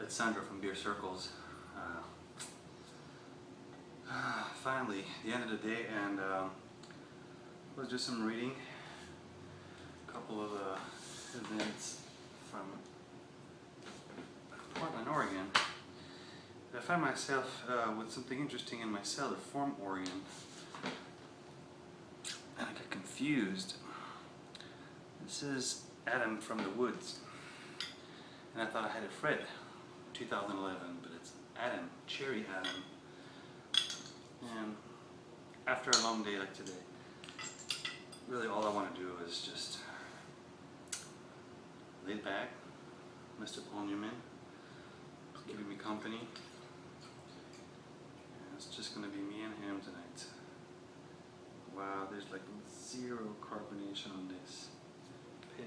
It's Sandra from Beer Circles. Finally, the end of the day, and let's do some reading. A couple of events from Portland, Oregon. I find myself with something interesting in my cellar from Oregon, and I get confused. This is Adam from the Woods, and I thought I had a Fred 2011, but it's Adam, Cherry Adam. And after a long day like today, really all I want to do is just lay back. Mr. Ponyman is giving me company. And it's just going to be me and him tonight. Wow, there's like zero carbonation on this. Pitch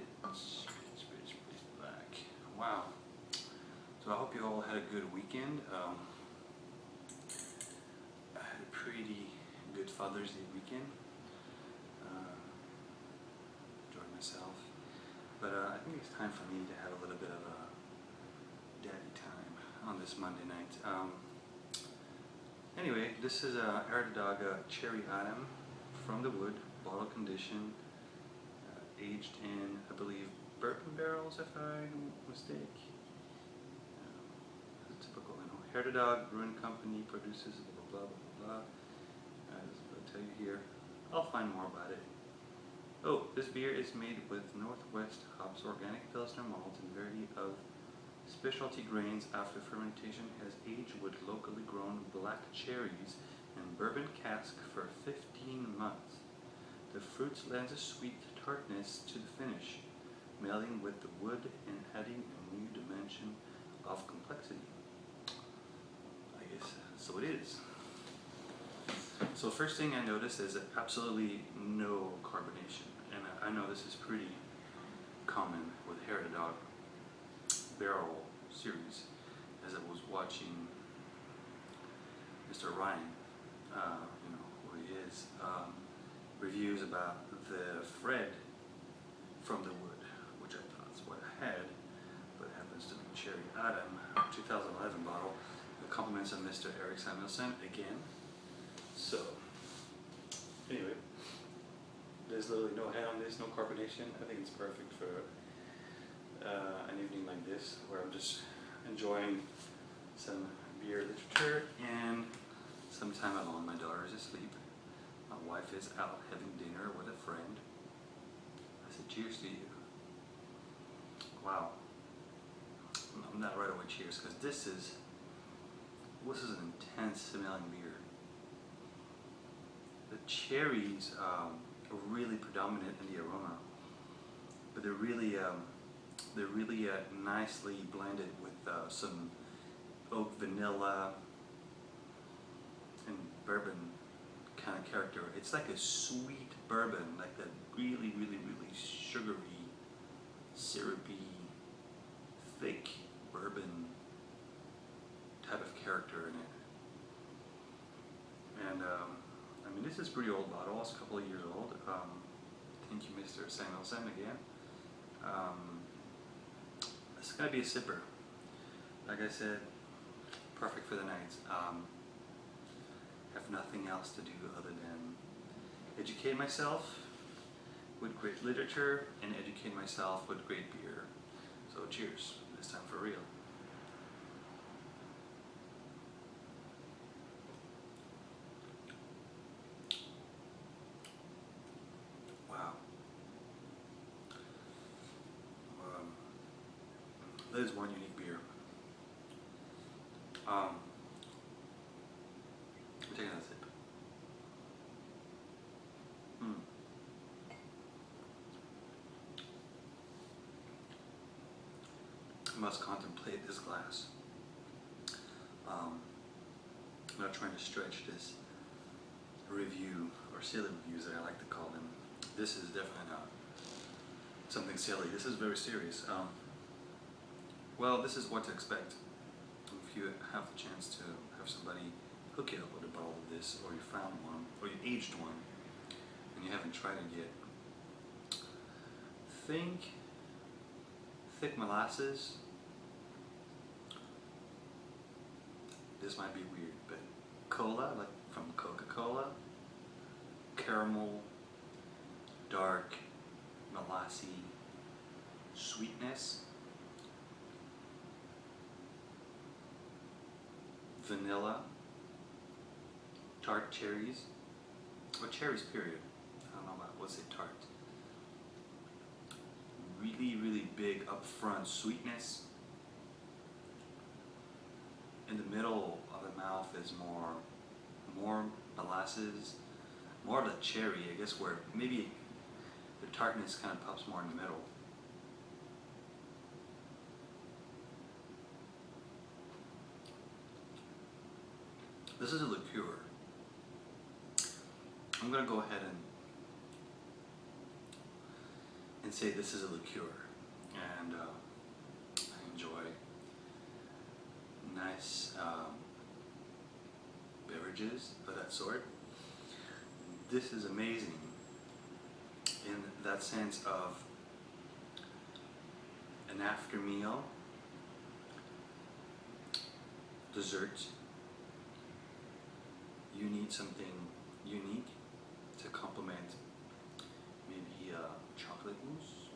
black. Wow. So I hope you all had a good weekend. I had a pretty good Father's Day weekend. Enjoyed myself. But I think it's time for me to have a little bit of a daddy time on this Monday night. Anyway, this is a Dog Cherry Adam from the wood, bottle condition, aged in, I believe, bourbon barrels, if I don't mistake. Typical, you know. Dog Brewing Company produces blah blah blah blah. I'll tell you here. I'll find more about it. Oh, this beer is made with Northwest hops, organic Pilsner malt, and variety of specialty grains. After fermentation, has aged with locally grown black cherries in bourbon cask for 15 months. The fruits lends a sweet tartness to the finish, melding with the wood and adding a new dimension of complexity. I guess so it is. So first thing I noticed is absolutely no carbonation, and I know this is pretty common with Dog barrel series. As I was watching Mr. Ryan, you know who he is, reviews about the Fred from the wood, which I thought is what I had, but it happens to be Cherry Adam 2011 bottle. The compliments of Mr. Eric Samuelson again. So, anyway, there's literally no head on this, no carbonation. I think it's perfect for an evening like this, where I'm just enjoying some beer literature and some time alone. My daughter is asleep. My wife is out having dinner with a friend. I said, cheers to you. Wow. I'm not right away cheers, because this is an intense smelling beer. The cherries are really predominant in the aroma, but they're really nicely blended with some oak, vanilla, and bourbon kind of character. It's like a sweet bourbon, like that really sugary, syrupy, thick bourbon type of character in it. And I mean, this is a pretty old bottle. It's a couple of years old. Thank you, Mr. Samuelson, again. It's gonna be a sipper. Like I said, perfect for the night. Have nothing else to do other than educate myself with great literature and educate myself with great beer. So cheers, this time for real. Wow. That is one unique beer. I'm taking a sip. I must contemplate this glass. I'm not trying to stretch this review, or silly reviews that I like to call them. This is definitely not something silly. This is very serious. Well, this is what to expect if you have the chance to have somebody hook you up with a bottle of this, or you found one, or you aged one, and you haven't tried it yet. Think thick molasses, this might be weird, but cola, like from Coca-Cola, caramel, dark, molassy sweetness, vanilla, tart cherries, or cherries period. I don't know about, what's it, tart. Really, really big upfront sweetness. In the middle of the mouth is more molasses, more of the cherry, I guess, where maybe the tartness kind of pops more in the middle. This is a liqueur. I'm gonna go ahead and say this is a liqueur, and I enjoy nice beverages of that sort. This is amazing in that sense of an after meal dessert. You need something unique to complement maybe chocolate mousse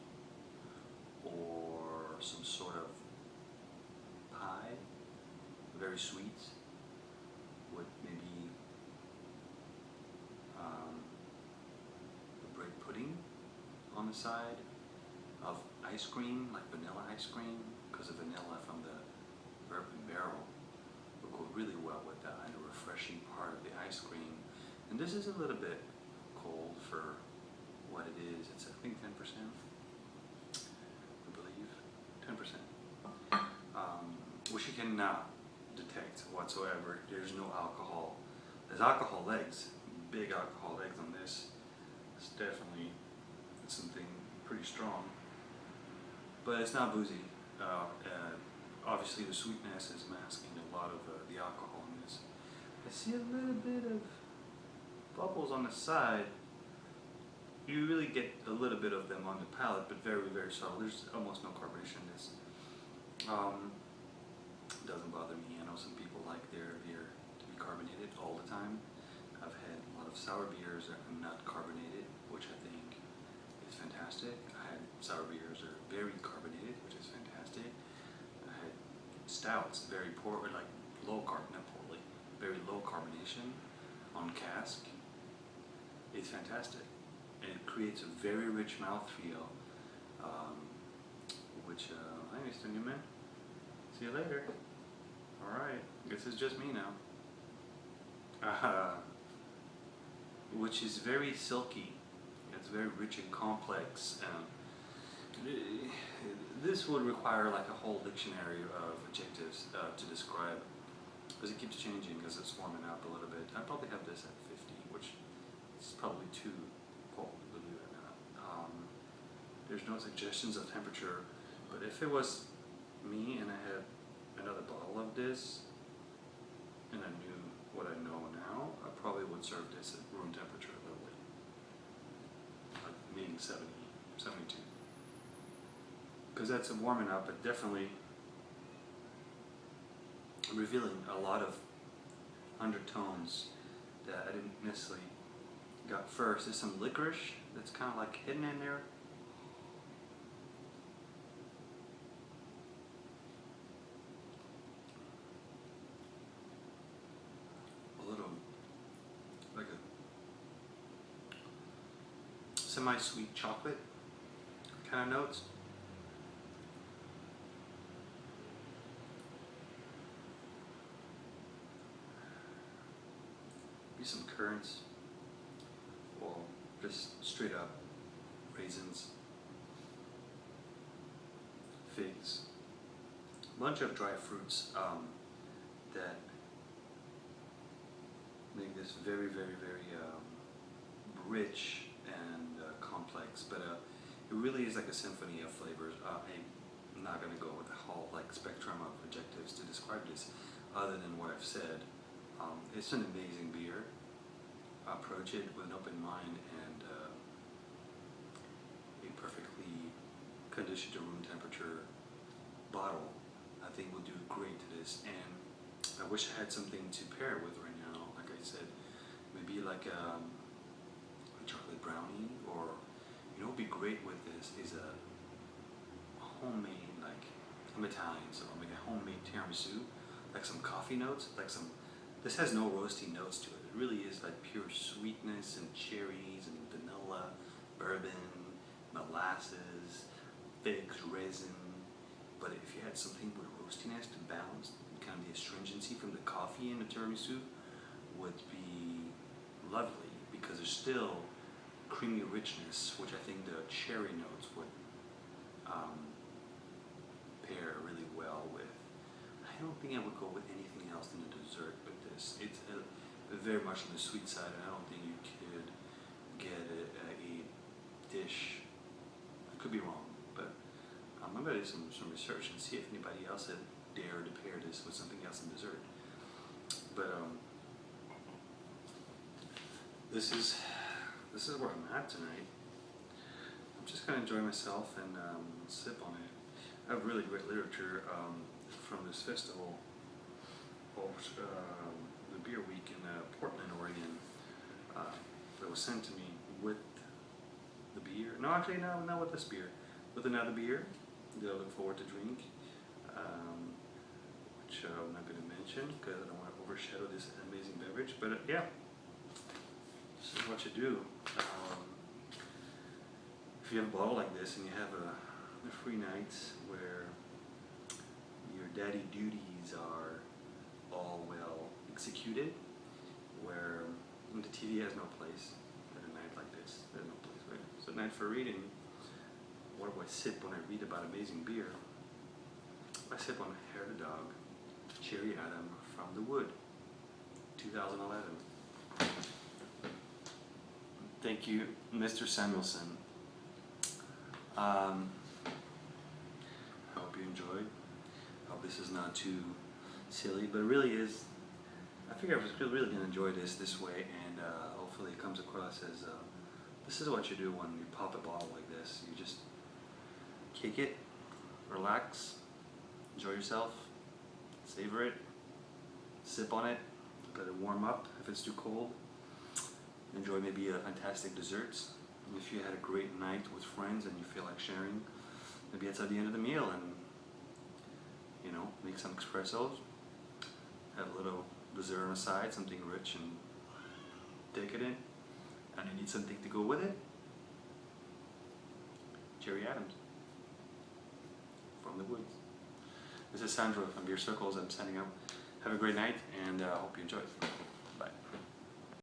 or some sort of pie, very sweet, with maybe a bread pudding on the side of ice cream, like vanilla ice cream, because the vanilla from the bourbon barrel will go really well with that, and the refreshing part of the ice cream. And this is a little bit cold for what it is. It's, I think, 10%, I believe, 10%, which you cannot detect whatsoever. There's no alcohol. There's alcohol legs, big alcohol legs on this. It's definitely something pretty strong, but it's not boozy. Obviously the sweetness is masking a lot of the alcohol in this. I see a little bit of bubbles on the side. You really get a little bit of them on the palate, but very, very subtle. There's almost no carbonation in this. Doesn't bother me. I know some people like their beer to be carbonated all the time. I've had a lot of sour beers that are not carbonated, which I think is fantastic. I had sour beers that are very carbonated, which is fantastic. I had stouts, very poor, like low carb, not poorly, very low carbonation on cask. It's fantastic, and it creates a very rich mouthfeel. Which hi, Mr. Newman. See you later. All right, guess it's just me now. Which is very silky. It's very rich and complex. This would require like a whole dictionary of adjectives to describe, because it keeps changing as it's warming up a little bit. I probably have this at 50, which is probably too cold, believe it or not. There's no suggestions of temperature, but if it was me and I had another bottle of this and I knew what I know now, I probably would serve this at room temperature literally, like meaning 70, 72. Because that's warming up, but definitely revealing a lot of undertones that I didn't necessarily got first. There's some licorice that's kind of like hidden in there. A little, like a semi-sweet chocolate kind of notes. Maybe some currants, or just straight up raisins, figs, a bunch of dry fruits that make this very, very, very rich and complex. But it really is like a symphony of flavors. I'm not going to go with the whole like spectrum of adjectives to describe this, other than what I've said. It's an amazing beer. Approach it with an open mind, and a perfectly conditioned to room temperature bottle, I think, will do great to this. And I wish I had something to pair it with right now. Like I said, maybe like a chocolate brownie, or you know, what would be great with this is a homemade, like I'm Italian, so I'll make a homemade tiramisu, like some coffee notes, like some. This has no roasty notes to it. It really is like pure sweetness and cherries and vanilla, bourbon, molasses, figs, resin. But if you had something with roastiness to balance kind of the astringency from the coffee in the tiramisu, would be lovely, because there's still creamy richness, which I think the cherry notes would pair really well with. I don't think I would go with anything else in the dessert with this. It's very much on the sweet side, and I don't think you could get a dish. I could be wrong, but I'm going to do some research and see if anybody else had dared to pair this with something else in dessert. But this is where I'm at tonight. I'm just going to enjoy myself and sip on it. I have really great literature from this festival, the Beer Week in Portland, Oregon, that was sent to me with the beer. No, actually, no, not with this beer. With another beer that I look forward to drink, which I'm not going to mention because I don't want to overshadow this amazing beverage. But yeah, this is what you do. If you have a bottle like this and you have a free night where your daddy duties are all well executed, where the TV has no place at a night like this. There's no place, right? It's a night for reading. What do I sip when I read about amazing beer? I sip on Hair the Dog, Cherry Adam from the Wood, 2011. Thank you, Mr. Samuelson. I hope you enjoyed. I hope this is not too silly, but it really is. I figure I was really going to enjoy this way, and hopefully it comes across as this is what you do when you pop a bottle like this. You just kick it, relax, enjoy yourself, savor it, sip on it, let it warm up if it's too cold. Enjoy maybe a fantastic desserts. If you had a great night with friends and you feel like sharing, maybe it's at the end of the meal, and you know, make some espressos, have a little dessert on the side, something rich and decadent, and you need something to go with it. Cherry Adams from the woods. This is Sandro from Beer Circles. I'm signing out. Have a great night, and I hope you enjoy it.